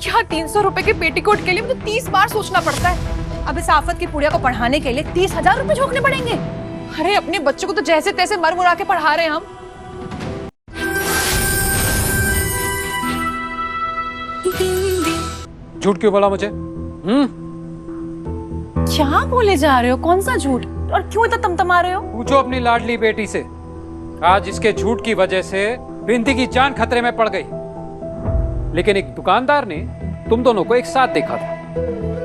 क्या 300 रुपए के पेटीकोट के लिए मुझे 30 बार सोचना पड़ता है। अब इस आफत की पुड़िया को पढ़ाने के लिए 30,000 रुपए झोंकने पड़ेंगे। अरे अपने बच्चों को तो जैसे तैसे मर मुरा के पढ़ा रहे हैं हम। झूठ क्यों बोला मुझे? क्या बोले जा रहे हो? कौन सा झूठ? और क्यों इतना तमतमा रहे हो? पूछो अपनी लाडली बेटी से। आज इसके झूठ की वजह से बिंदी की जान खतरे में पड़ गई। लेकिन एक दुकानदार ने तुम दोनों को एक साथ देखा था,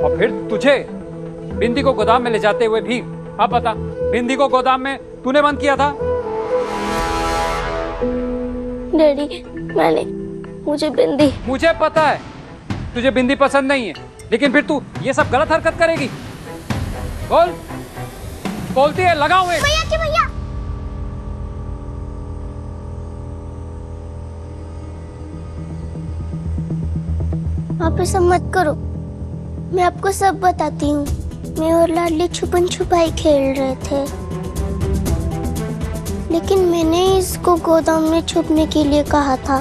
और फिर तुझे बिंदी को गोदाम में ले जाते हुए भी। अब बता, बिंदी को गोदाम में तूने बंद किया था? डैडी, मुझे बिंदी। मुझे पता है तुझे बिंदी पसंद नहीं है, लेकिन फिर तू ये सब गलत हरकत करेगी? बोल, बोलती है लगाऊं? भैया की भैया। आप ऐसा मत करो, मैं आपको सब बताती हूँ। मैं और लाडली छुपन छुपाई खेल रहे थे, लेकिन मैंने इसको गोदाम में छुपने के लिए कहा था।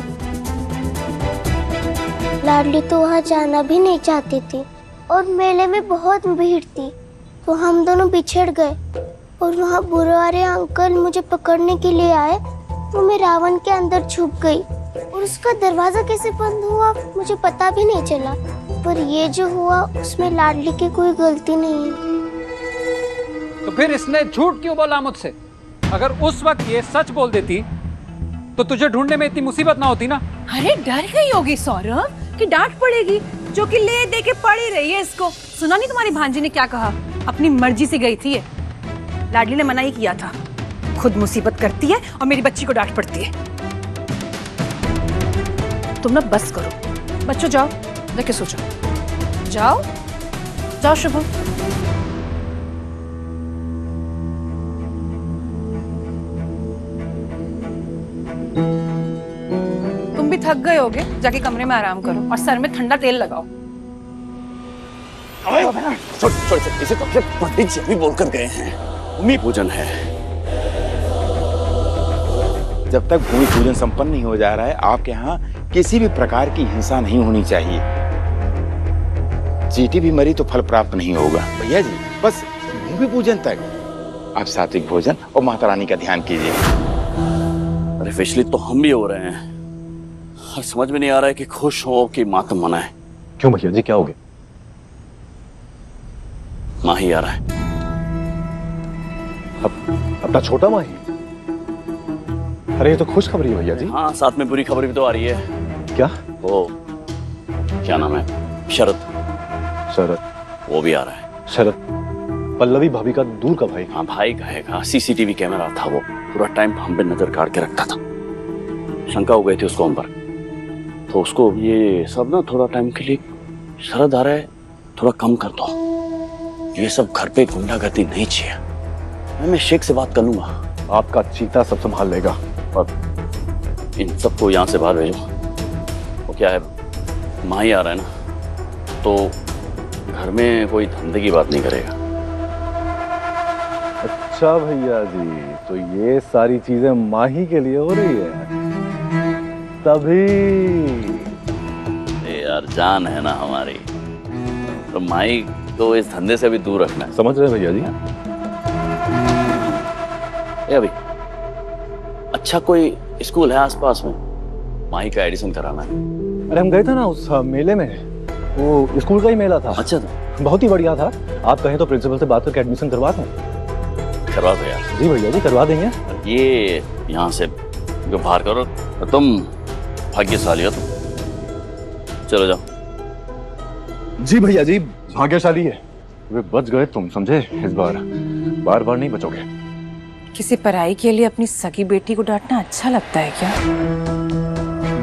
लाडली तो वहाँ जाना भी नहीं चाहती थी, और मेले में बहुत भीड़ थी, तो हम दोनों बिछड़ गए। और वहाँ बुरे वाले अंकल मुझे पकड़ने के लिए आए, तो मैं रावण के अंदर छुप गई, और उसका दरवाजा कैसे बंद हुआ मुझे पता भी नहीं चला। पर ये जो हुआ उसमें लाडली की कोई गलती नहीं है। तो फिर इसने झूठ क्यों बोला मुझसे? अगर उस वक्त ये सच बोल देती तो तुझे ढूंढने में इतनी मुसीबत ना होती ना। अरे डर गई होगी सौरभ कि डांट पड़ेगी, जो कि ले दे के पड़ी रही है इसको। सुना नहीं तुम्हारी भांजी ने क्या कहा? अपनी मर्जी से गई थी ये। लाडली ने मना ही किया था। खुद मुसीबत करती है और मेरी बच्ची को डांट पड़ती है। तुम ना बस करो, बच्चों जाओ जाके सोचो। जाओ जाओ शुभम। तुम भी थक गए होगे, जाके कमरे में आराम करो और सर में ठंडा तेल लगाओ। इसे तो अपने पंडित जी अभी बोलकर गए हैं, भूमि पूजन है। जब तक भूमि पूजन संपन्न नहीं हो जा रहा है, आपके यहाँ किसी भी प्रकार की हिंसा नहीं होनी चाहिए। चींटी भी मरी तो फल प्राप्त नहीं होगा। भैया जी, बस भूमि पूजन तक आप सात्विक भोजन और माता रानी का ध्यान कीजिए। अरे विचलित तो हम भी हो रहे हैं, और समझ में नहीं आ रहा है कि खुश हो कि मातम मनाए। क्यों भैया जी, क्या हो गया? माही आ रहा है। अब अपना छोटा माही? अरे ये तो खुशखबरी है भैया जी। हाँ, साथ में बुरी खबर भी तो आ रही है। क्या? वो क्या नाम है, शरद। शरद? वो भी आ रहा है। शरद पल्लवी भाभी का दूर का भाई? हाँ भाई कहेगा, सीसीटीवी कैमरा था, वो पूरा टाइम हम पे नजर गाड़ के रखता था। शंका हो गई थी उसको हम पर, तो उसको ये सब ना थोड़ा टाइम के लिए, शरद आ रहा है थोड़ा कम कर दो, ये सब घर पे गुंडागर्दी नहीं चाहिए। मैं शेख से बात कर लूंगा। आपका चीता सब संभाल लेगा। और इन सबको यहाँ से बाहर भेजो। वो क्या है, माही आ रहा है ना, तो घर में कोई धंधे की बात नहीं करेगा। अच्छा भैया जी, तो ये सारी चीजें माही के लिए हो रही है तभी। यार जान है ना हमारी, तो माही तो इस धंधे से भी दूर रखना है। समझ रहे भैया जी? अभी अच्छा कोई स्कूल है आसपास में, माही का एडिशन कराना है। अरे हम गए थे ना उस मेले में, वो स्कूल का ही मेला था। अच्छा था, बहुत ही बढ़िया था। आप कहें तो प्रिंसिपल से बात करके एडमिशन करवा दें। करवा दो यार। जी भैया जी, करवा देंगे। ये यहाँ से बाहर करो, तुम भाग्यशाली हो तुम। चलो जाओ। जी भैया जी, भाग्यशाली है वे, बच गए तुम, समझे? इस बार बार बार नहीं बचोगे। किसी पराई के लिए अपनी सगी बेटी को डांटना अच्छा लगता है क्या?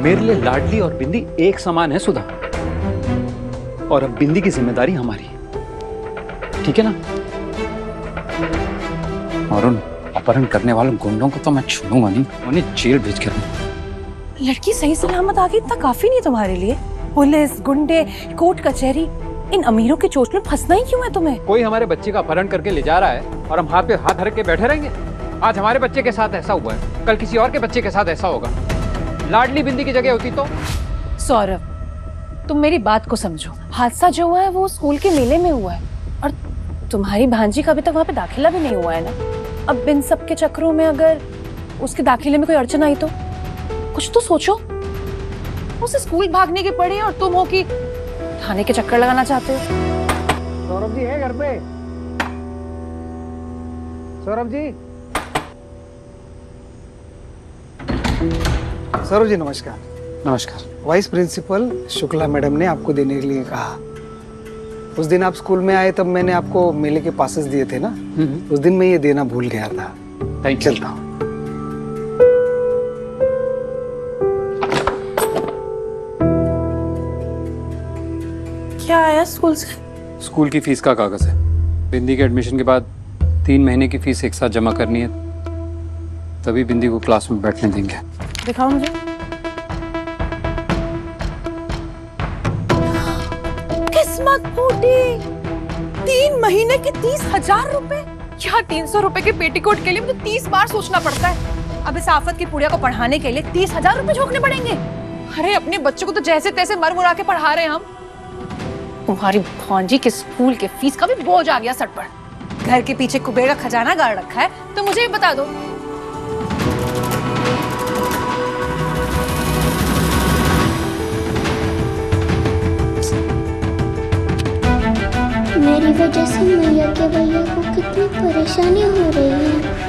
मेरे लिए लाडली और बिंदी एक समान है सुधा, और अब बिंदी की जिम्मेदारी हमारी, ठीक है ना? और उन अपहरण करने वाले गुंडों को तो मैं छोड़ूंगा नहीं, उन्हें जेल भेज कर। लड़की सही सलामत आ गई, इतना काफी नहीं तुम्हारे लिए? पुलिस, गुंडे, कोर्ट कचहरी, इन अमीरों के चोट में फंसना ही क्यों है तुम्हें? कोई हमारे बच्चे का अपहरण करके ले जा रहा है और हम हाथ पे हाथ धर के बैठे रहेंगे? आज हमारे बच्चे के साथ ऐसा हुआ है, कल किसी और के बच्चे के साथ ऐसा होगा। लाडली बिंदी की जगह होती तो? सौरभ, तुम मेरी बात को समझो। हादसा जो हुआ है वो स्कूल के मेले में हुआ है और तुम्हारी भांजी का अभी तक वहां पे दाखिला भी नहीं हुआ है ना। अब इन सब के चक्करों में अगर उसके दाखिले में कोई अड़चन आई तो कुछ तो सोचो। उसे स्कूल भागने की पड़ी और तुम हो कि थाने के चक्कर लगाना चाहते हो। सौरभ जी है घर पे? सौरभ जी, सौरभ जी नमस्कार। नमस्कार। वाइस प्रिंसिपल शुक्ला मैडम ने आपको देने के लिए कहा। उस दिन आप स्कूल में आए तब मैंने आपको मेले के पासेस दिए थे ना, उस दिन मैं ये देना भूल गया था। Thank you. चलता हूँ। क्या आया स्कूल से? स्कूल की फीस का कागज है। बिंदी के एडमिशन के बाद 3 महीने की फीस एक साथ जमा करनी है, तभी बिंदी को क्लास में बैठने देंगे। दिखाओ मुझे। किस्मत फूटी। 3 महीने के 30,000 रुपए। यहाँ 300 रुपए के पेटीकोट के लिए मुझे 30 बार सोचना पड़ता है। अब इस आफत की पुड़िया को पढ़ाने के लिए 30,000 रुपए झोंकने पड़ेंगे। अरे अपने बच्चों को तो जैसे तैसे मर मुरा के पढ़ा रहे हैं हम। तुम्हारी भांजी के स्कूल के फीस का भी बोझ आ गया सर पर। घर के पीछे कुबेर का खजाना गाड़ रखा है तो मुझे भी बता दो। मेरी वजह से मैया के भैया को कितनी परेशानी हो रही है।